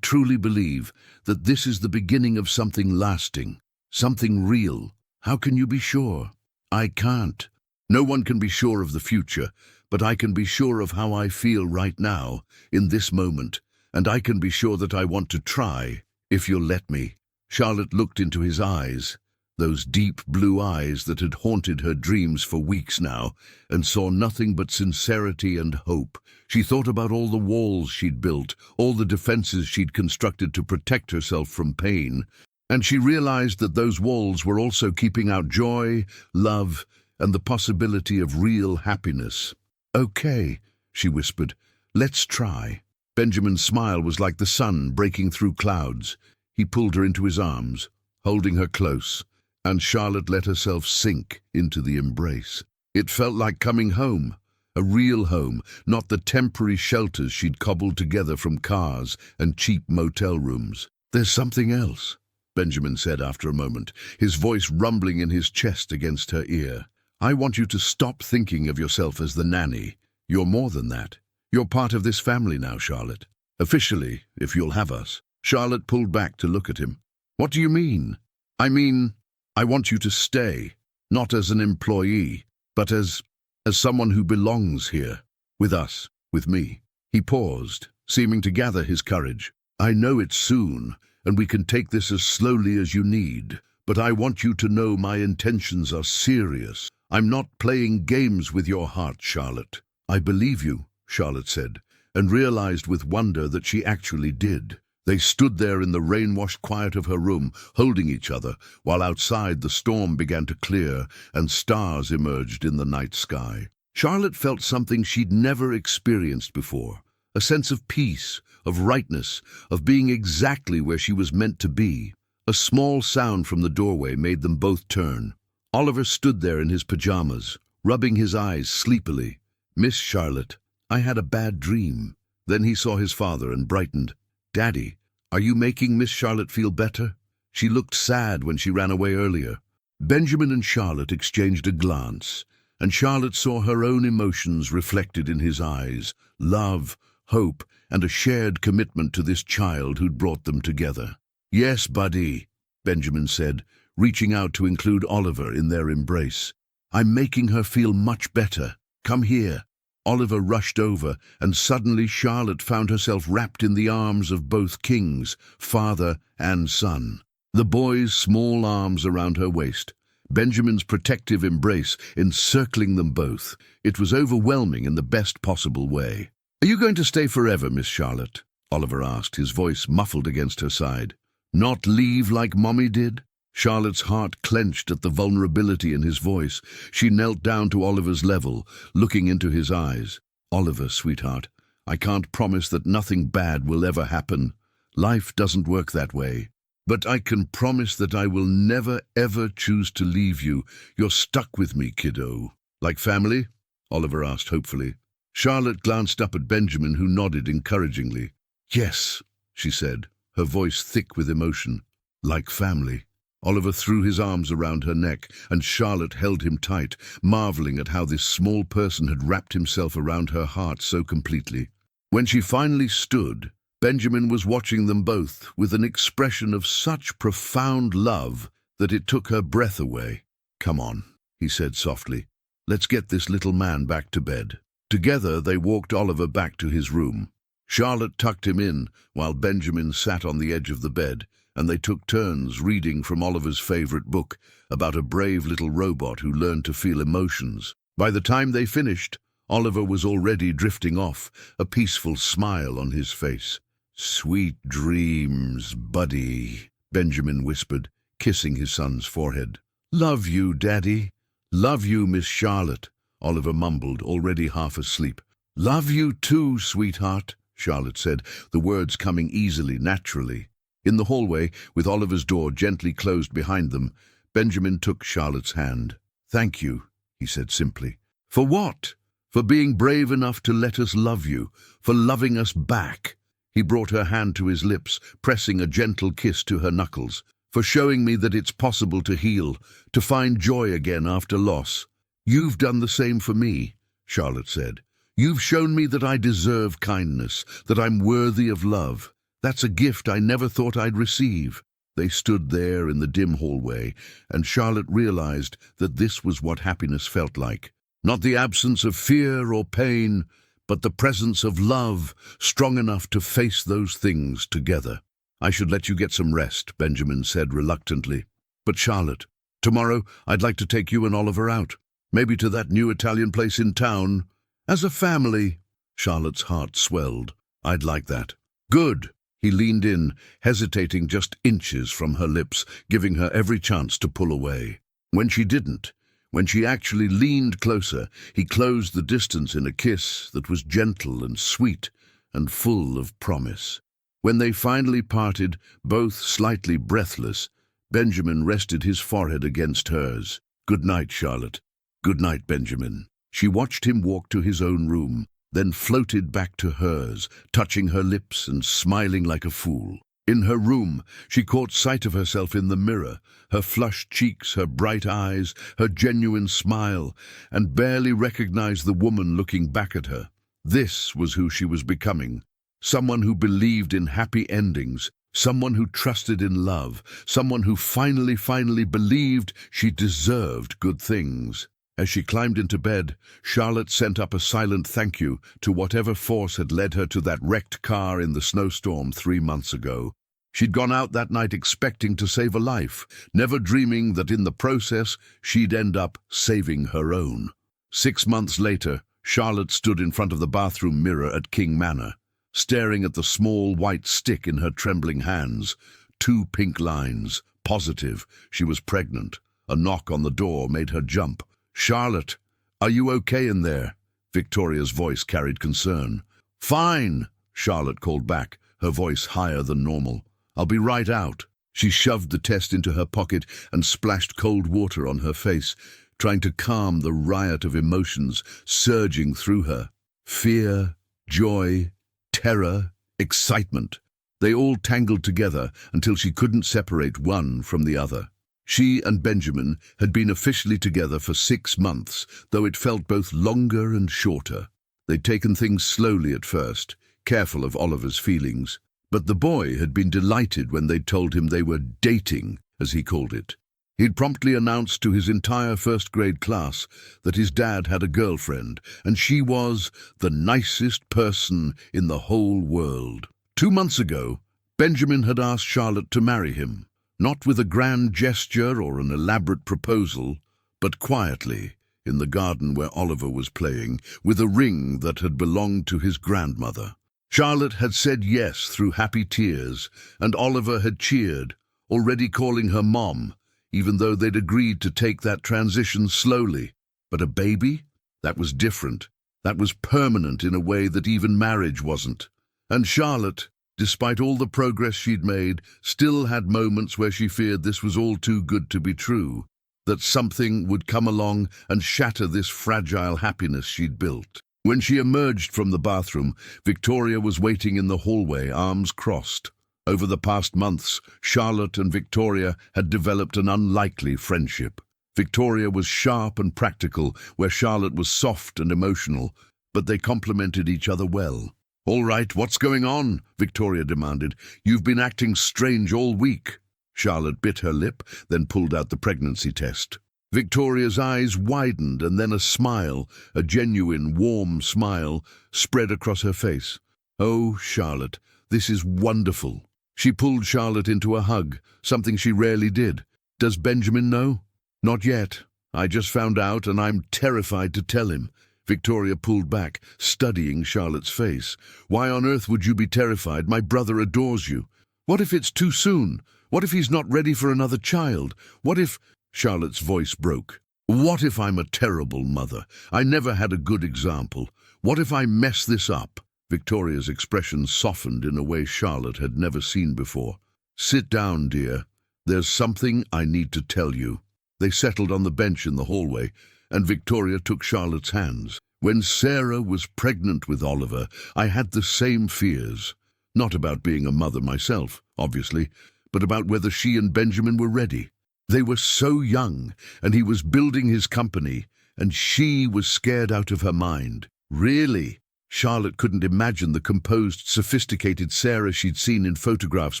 truly believe, that this is the beginning of something lasting, something real. How can you be sure?" "I can't. No one can be sure of the future, but I can be sure of how I feel right now, in this moment, and I can be sure that I want to try, if you'll let me." Charlotte looked into his eyes, those deep blue eyes that had haunted her dreams for weeks now, and saw nothing but sincerity and hope. She thought about all the walls she'd built, all the defenses she'd constructed to protect herself from pain, and she realized that those walls were also keeping out joy, love, and the possibility of real happiness. "Okay," she whispered, "let's try." Benjamin's smile was like the sun breaking through clouds. He pulled her into his arms, holding her close, and Charlotte let herself sink into the embrace. It felt like coming home, a real home, not the temporary shelters she'd cobbled together from cars and cheap motel rooms. "There's something else," Benjamin said after a moment, his voice rumbling in his chest against her ear. "I want you to stop thinking of yourself as the nanny. You're more than that. You're part of this family now, Charlotte. Officially, if you'll have us." Charlotte pulled back to look at him. "What do you mean?" I want you to stay, not as an employee, but as someone who belongs here, with us, with me." He paused, seeming to gather his courage. "I know it's soon, and we can take this as slowly as you need, but I want you to know my intentions are serious. I'm not playing games with your heart, Charlotte." "I believe you," Charlotte said, and realized with wonder that she actually did. They stood there in the rain-washed quiet of her room, holding each other, while outside the storm began to clear and stars emerged in the night sky. Charlotte felt something she'd never experienced before, a sense of peace, of rightness, of being exactly where she was meant to be. A small sound from the doorway made them both turn. Oliver stood there in his pajamas, rubbing his eyes sleepily. "Miss Charlotte, I had a bad dream." Then he saw his father and brightened. "Daddy, are you making Miss Charlotte feel better? She looked sad when she ran away earlier." Benjamin and Charlotte exchanged a glance, and Charlotte saw her own emotions reflected in his eyes, love, hope, and a shared commitment to this child who'd brought them together. "Yes, buddy," Benjamin said, reaching out to include Oliver in their embrace. "I'm making her feel much better. Come here." Oliver rushed over, and suddenly Charlotte found herself wrapped in the arms of both kings, father and son. The boy's small arms around her waist, Benjamin's protective embrace encircling them both. It was overwhelming in the best possible way. "Are you going to stay forever, Miss Charlotte?" Oliver asked, his voice muffled against her side. "Not leave like Mommy did?" Charlotte's heart clenched at the vulnerability in his voice. She knelt down to Oliver's level, looking into his eyes. "Oliver, sweetheart, I can't promise that nothing bad will ever happen. Life doesn't work that way. But I can promise that I will never, ever choose to leave you. You're stuck with me, kiddo. Like family? Oliver asked hopefully. Charlotte glanced up at Benjamin, who nodded encouragingly. Yes, she said, her voice thick with emotion. Like family. Oliver threw his arms around her neck, and Charlotte held him tight, marveling at how this small person had wrapped himself around her heart so completely. When she finally stood, Benjamin was watching them both with an expression of such profound love that it took her breath away. Come on, he said softly. Let's get this little man back to bed. Together they walked Oliver back to his room. Charlotte tucked him in while Benjamin sat on the edge of the bed, and they took turns reading from Oliver's favorite book about a brave little robot who learned to feel emotions. By the time they finished, Oliver was already drifting off, a peaceful smile on his face. Sweet dreams, buddy, Benjamin whispered, kissing his son's forehead. Love you, Daddy. Love you, Miss Charlotte, Oliver mumbled, already half asleep. Love you too, sweetheart, Charlotte said, the words coming easily, naturally. In the hallway, with Oliver's door gently closed behind them, Benjamin took Charlotte's hand. Thank you, he said simply. For what? For being brave enough to let us love you, for loving us back. He brought her hand to his lips, pressing a gentle kiss to her knuckles. For showing me that it's possible to heal, to find joy again after loss. You've done the same for me, Charlotte said. You've shown me that I deserve kindness, that I'm worthy of love. That's a gift I never thought I'd receive. They stood there in the dim hallway, and Charlotte realized that this was what happiness felt like. Not the absence of fear or pain, but the presence of love, strong enough to face those things together. I should let you get some rest, Benjamin said reluctantly. But Charlotte, tomorrow I'd like to take you and Oliver out. Maybe to that new Italian place in town. As a family. Charlotte's heart swelled. I'd like that. Good. He leaned in, hesitating just inches from her lips, giving her every chance to pull away. When she didn't, when she actually leaned closer, he closed the distance in a kiss that was gentle and sweet and full of promise. When they finally parted, both slightly breathless, Benjamin rested his forehead against hers. Good night, Charlotte. Good night, Benjamin. She watched him walk to his own room, then floated back to hers, touching her lips and smiling like a fool. In her room, she caught sight of herself in the mirror, her flushed cheeks, her bright eyes, her genuine smile, and barely recognized the woman looking back at her. This was who she was becoming. Someone who believed in happy endings, someone who trusted in love, someone who finally believed she deserved good things. As she climbed into bed, Charlotte sent up a silent thank you to whatever force had led her to that wrecked car in the snowstorm 3 months ago. She'd gone out that night expecting to save a life, never dreaming that in the process she'd end up saving her own. 6 months later, Charlotte stood in front of the bathroom mirror at King Manor, staring at the small white stick in her trembling hands. 2 pink lines. Positive. She was pregnant. A knock on the door made her jump. Charlotte, are you okay in there? Victoria's voice carried concern. Fine, Charlotte called back, her voice higher than normal. I'll be right out. She shoved the test into her pocket and splashed cold water on her face, trying to calm the riot of emotions surging through her. Fear, joy, terror, excitement. They all tangled together until she couldn't separate one from the other. She and Benjamin had been officially together for 6 months, though it felt both longer and shorter. They'd taken things slowly at first, careful of Oliver's feelings. But the boy had been delighted when they'd told him they were dating, as he called it. He'd promptly announced to his entire first-grade class that his dad had a girlfriend, and she was the nicest person in the whole world. 2 months ago, Benjamin had asked Charlotte to marry him. Not with a grand gesture or an elaborate proposal, but quietly, in the garden where Oliver was playing, with a ring that had belonged to his grandmother. Charlotte had said yes through happy tears, and Oliver had cheered, already calling her Mom, even though they'd agreed to take that transition slowly. But a baby? That was different. That was permanent in a way that even marriage wasn't. And Charlotte, despite all the progress she'd made, still had moments where she feared this was all too good to be true, that something would come along and shatter this fragile happiness she'd built. When she emerged from the bathroom, Victoria was waiting in the hallway, arms crossed. Over the past months, Charlotte and Victoria had developed an unlikely friendship. Victoria was sharp and practical, where Charlotte was soft and emotional, but they complemented each other well. "All right, what's going on?" Victoria demanded. "You've been acting strange all week." Charlotte bit her lip, then pulled out the pregnancy test. Victoria's eyes widened, and then a smile, a genuine, warm smile, spread across her face. "Oh, Charlotte, this is wonderful." She pulled Charlotte into a hug, something she rarely did. "Does Benjamin know?" "Not yet. I just found out, and I'm terrified to tell him." Victoria pulled back, studying Charlotte's face. "Why on earth would you be terrified? My brother adores you. What if it's too soon? What if he's not ready for another child? What if—" Charlotte's voice broke. "What if I'm a terrible mother? I never had a good example. What if I mess this up?" Victoria's expression softened in a way Charlotte had never seen before. "Sit down, dear. There's something I need to tell you." They settled on the bench in the hallway, and Victoria took Charlotte's hands. "When Sarah was pregnant with Oliver, I had the same fears. Not about being a mother myself, obviously, but about whether she and Benjamin were ready. They were so young, and he was building his company, and she was scared out of her mind." "Really?" Charlotte couldn't imagine the composed, sophisticated Sarah she'd seen in photographs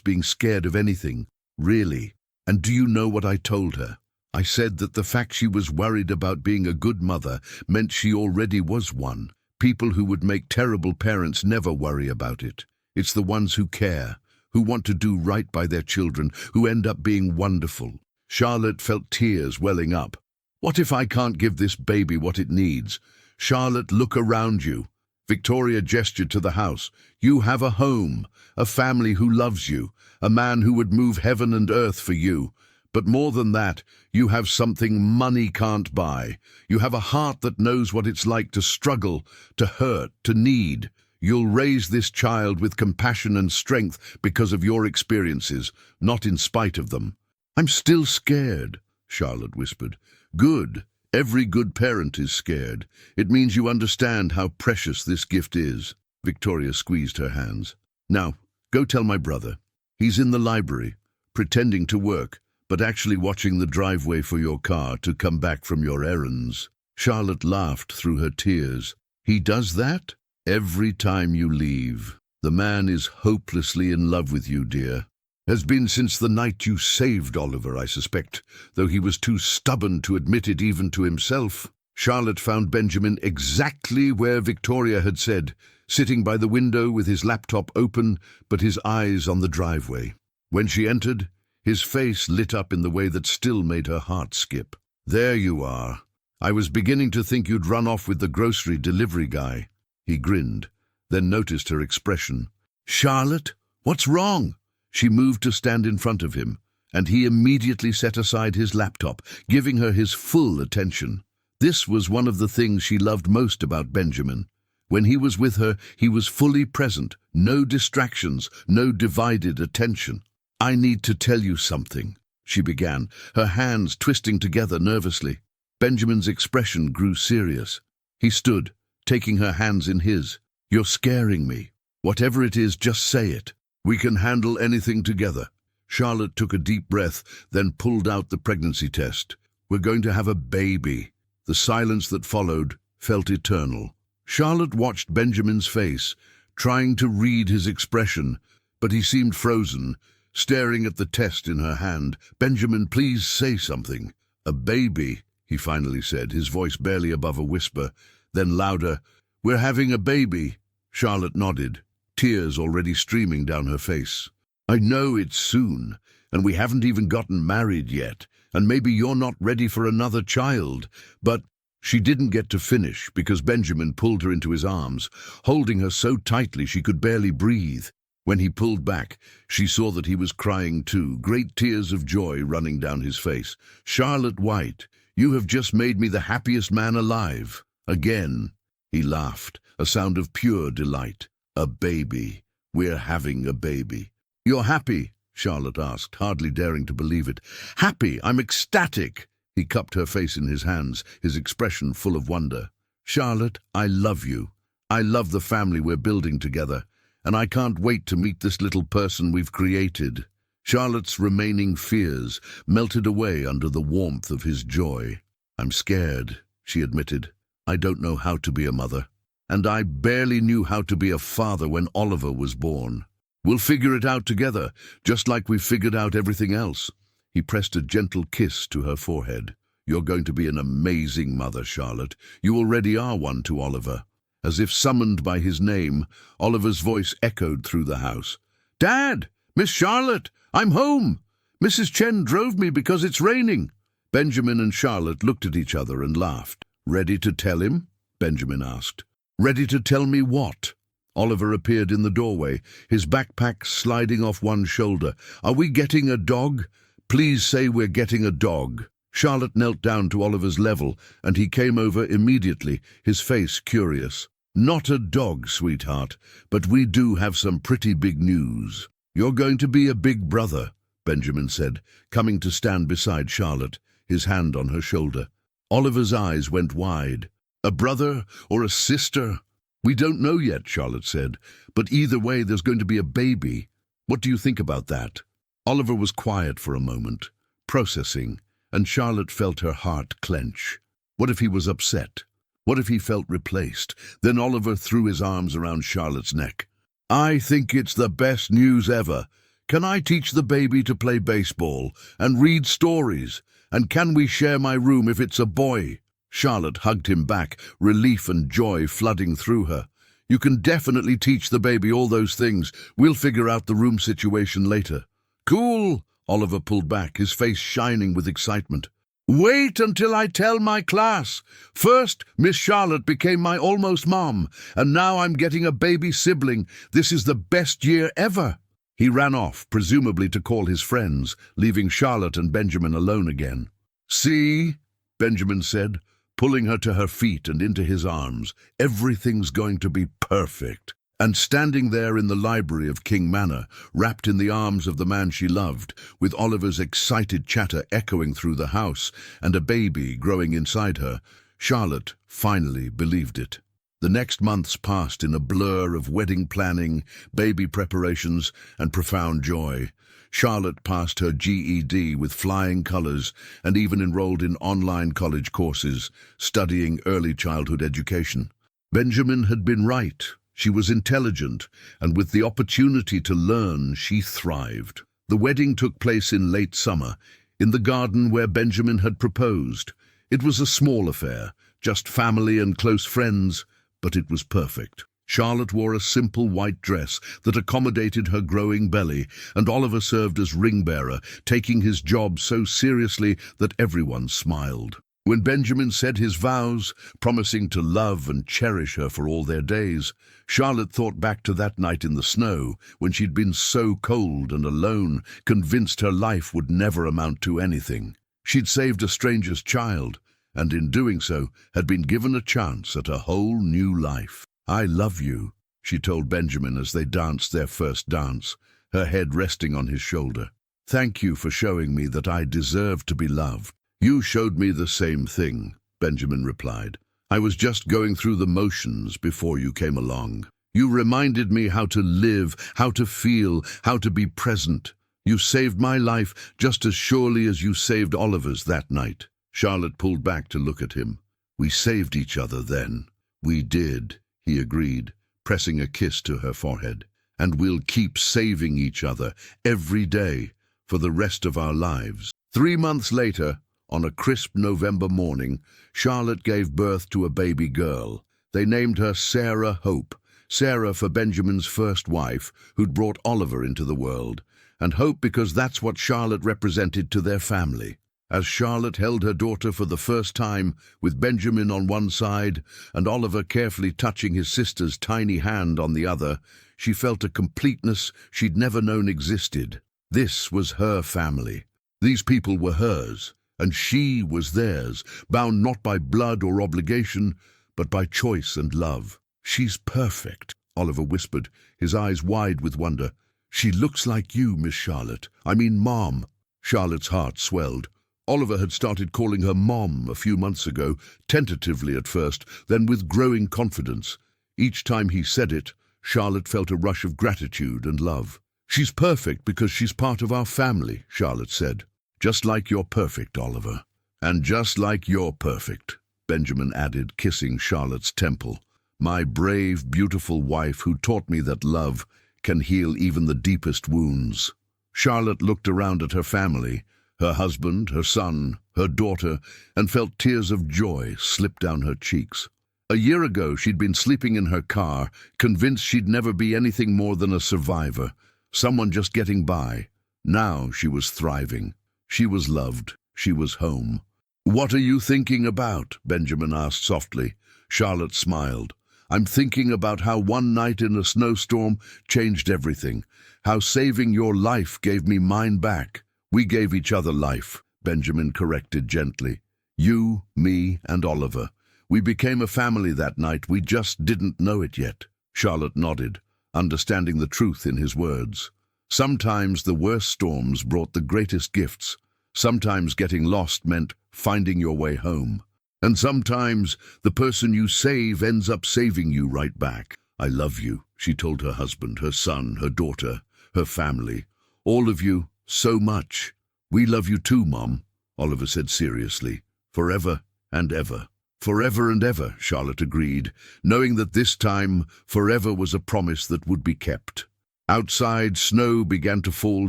being scared of anything. "Really? And do you know what I told her? I said that the fact she was worried about being a good mother meant she already was one. People who would make terrible parents never worry about it. It's the ones who care, who want to do right by their children, who end up being wonderful." Charlotte felt tears welling up. "What if I can't give this baby what it needs? Charlotte, look around you." Victoria gestured to the house. "You have a home, a family who loves you, a man who would move heaven and earth for you. But more than that, you have something money can't buy. You have a heart that knows what it's like to struggle, to hurt, to need. You'll raise this child with compassion and strength because of your experiences, not in spite of them." "I'm still scared," Charlotte whispered. "Good. Every good parent is scared. It means you understand how precious this gift is." Victoria squeezed her hands. "Now, go tell my brother. He's in the library, pretending to work, but actually watching the driveway for your car to come back from your errands." Charlotte laughed through her tears. "He does that? Every time you leave. The man is hopelessly in love with you, dear. Has been since the night you saved Oliver, I suspect, though he was too stubborn to admit it even to himself." Charlotte found Benjamin exactly where Victoria had said, sitting by the window with his laptop open, but his eyes on the driveway. When she entered, his face lit up in the way that still made her heart skip. "There you are. I was beginning to think you'd run off with the grocery delivery guy." He grinned, then noticed her expression. "Charlotte, what's wrong?" She moved to stand in front of him, and he immediately set aside his laptop, giving her his full attention. This was one of the things she loved most about Benjamin. When he was with her, he was fully present, no distractions, no divided attention. "I need to tell you something," she began, her hands twisting together nervously. Benjamin's expression grew serious. He stood, taking her hands in his. "You're scaring me. Whatever it is, just say it. We can handle anything together." Charlotte took a deep breath, then pulled out the pregnancy test. "We're going to have a baby." The silence that followed felt eternal. Charlotte watched Benjamin's face, trying to read his expression, but he seemed frozen, staring at the test in her hand. "Benjamin, please say something." "A baby," he finally said, his voice barely above a whisper, then louder. "We're having a baby." Charlotte nodded, tears already streaming down her face. "I know it's soon, and we haven't even gotten married yet, and maybe you're not ready for another child, but—" She didn't get to finish because Benjamin pulled her into his arms, holding her so tightly she could barely breathe. When he pulled back, she saw that he was crying too, great tears of joy running down his face. "Charlotte White, you have just made me the happiest man alive." Again, he laughed, a sound of pure delight. "A baby. We're having a baby." "You're happy?" Charlotte asked, hardly daring to believe it. "Happy, I'm ecstatic." He cupped her face in his hands, his expression full of wonder. "Charlotte, I love you. I love the family we're building together, and I can't wait to meet this little person we've created." Charlotte's remaining fears melted away under the warmth of his joy. "I'm scared," she admitted. "I don't know how to be a mother, and I barely knew how to be a father when Oliver was born. We'll figure it out together, just like we've figured out everything else." He pressed a gentle kiss to her forehead. "You're going to be an amazing mother, Charlotte. You already are one to Oliver." As if summoned by his name, Oliver's voice echoed through the house. "Dad! Miss Charlotte! I'm home! Mrs. Chen drove me because it's raining." Benjamin and Charlotte looked at each other and laughed. "Ready to tell him?" Benjamin asked. "Ready to tell me what?" Oliver appeared in the doorway, his backpack sliding off one shoulder. "Are we getting a dog? Please say we're getting a dog." Charlotte knelt down to Oliver's level, and he came over immediately, his face curious. "Not a dog, sweetheart, but we do have some pretty big news." "You're going to be a big brother," Benjamin said, coming to stand beside Charlotte, his hand on her shoulder. Oliver's eyes went wide. "A brother or a sister?" "We don't know yet," Charlotte said, "but either way there's going to be a baby. What do you think about that?" Oliver was quiet for a moment, processing, and Charlotte felt her heart clench. What if he was upset? What if he felt replaced? Then Oliver threw his arms around Charlotte's neck. "I think it's the best news ever. Can I teach the baby to play baseball and read stories? And can we share my room if it's a boy?" Charlotte hugged him back, relief and joy flooding through her. "You can definitely teach the baby all those things. We'll figure out the room situation later." "Cool!" Oliver pulled back, his face shining with excitement. "Wait until I tell my class. First, Miss Charlotte became my almost mom, and now I'm getting a baby sibling. This is the best year ever." He ran off, presumably to call his friends, leaving Charlotte and Benjamin alone again. "See," Benjamin said, pulling her to her feet and into his arms, "everything's going to be perfect." And standing there in the library of King Manor, wrapped in the arms of the man she loved, with Oliver's excited chatter echoing through the house and a baby growing inside her, Charlotte finally believed it. The next months passed in a blur of wedding planning, baby preparations, and profound joy. Charlotte passed her GED with flying colors and even enrolled in online college courses, studying early childhood education. Benjamin had been right. She was intelligent, and with the opportunity to learn, she thrived. The wedding took place in late summer, in the garden where Benjamin had proposed. It was a small affair, just family and close friends, but it was perfect. Charlotte wore a simple white dress that accommodated her growing belly, and Oliver served as ring-bearer, taking his job so seriously that everyone smiled. When Benjamin said his vows, promising to love and cherish her for all their days, Charlotte thought back to that night in the snow, when she'd been so cold and alone, convinced her life would never amount to anything. She'd saved a stranger's child, and in doing so, had been given a chance at a whole new life. "I love you," she told Benjamin as they danced their first dance, her head resting on his shoulder. "Thank you for showing me that I deserve to be loved." "You showed me the same thing," Benjamin replied. "I was just going through the motions before you came along. You reminded me how to live, how to feel, how to be present. You saved my life just as surely as you saved Oliver's that night." Charlotte pulled back to look at him. "We saved each other then." "We did," he agreed, pressing a kiss to her forehead. "And we'll keep saving each other every day for the rest of our lives." 3 months later, on a crisp November morning, Charlotte gave birth to a baby girl. They named her Sarah Hope, Sarah for Benjamin's first wife, who'd brought Oliver into the world, and Hope because that's what Charlotte represented to their family. As Charlotte held her daughter for the first time, with Benjamin on one side and Oliver carefully touching his sister's tiny hand on the other, she felt a completeness she'd never known existed. This was her family. These people were hers, and she was theirs, bound not by blood or obligation, but by choice and love. "She's perfect," Oliver whispered, his eyes wide with wonder. "She looks like you, Miss Charlotte. I mean, Mom." Charlotte's heart swelled. Oliver had started calling her Mom a few months ago, tentatively at first, then with growing confidence. Each time he said it, Charlotte felt a rush of gratitude and love. "She's perfect because she's part of our family," Charlotte said. "Just like you're perfect, Oliver." "And just like you're perfect," Benjamin added, kissing Charlotte's temple. "My brave, beautiful wife who taught me that love can heal even the deepest wounds." Charlotte looked around at her family, her husband, her son, her daughter, and felt tears of joy slip down her cheeks. A year ago, she'd been sleeping in her car, convinced she'd never be anything more than a survivor, someone just getting by. Now she was thriving. She was loved. She was home. "What are you thinking about?" Benjamin asked softly. Charlotte smiled. "I'm thinking about how one night in a snowstorm changed everything, how saving your life gave me mine back." "We gave each other life," Benjamin corrected gently. "You, me, and Oliver. We became a family that night. We just didn't know it yet." Charlotte nodded, understanding the truth in his words. Sometimes the worst storms brought the greatest gifts. Sometimes getting lost meant finding your way home. And sometimes the person you save ends up saving you right back. "I love you," she told her husband, her son, her daughter, her family. "All of you, so much." "We love you too, Mom," Oliver said seriously. "Forever and ever." "Forever and ever," Charlotte agreed, knowing that this time forever was a promise that would be kept. Outside, snow began to fall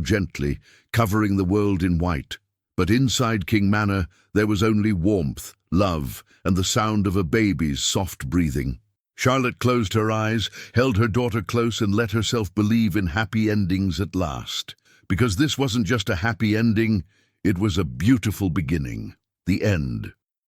gently, covering the world in white. But inside King Manor, there was only warmth, love, and the sound of a baby's soft breathing. Charlotte closed her eyes, held her daughter close, and let herself believe in happy endings at last. Because this wasn't just a happy ending, it was a beautiful beginning. The end.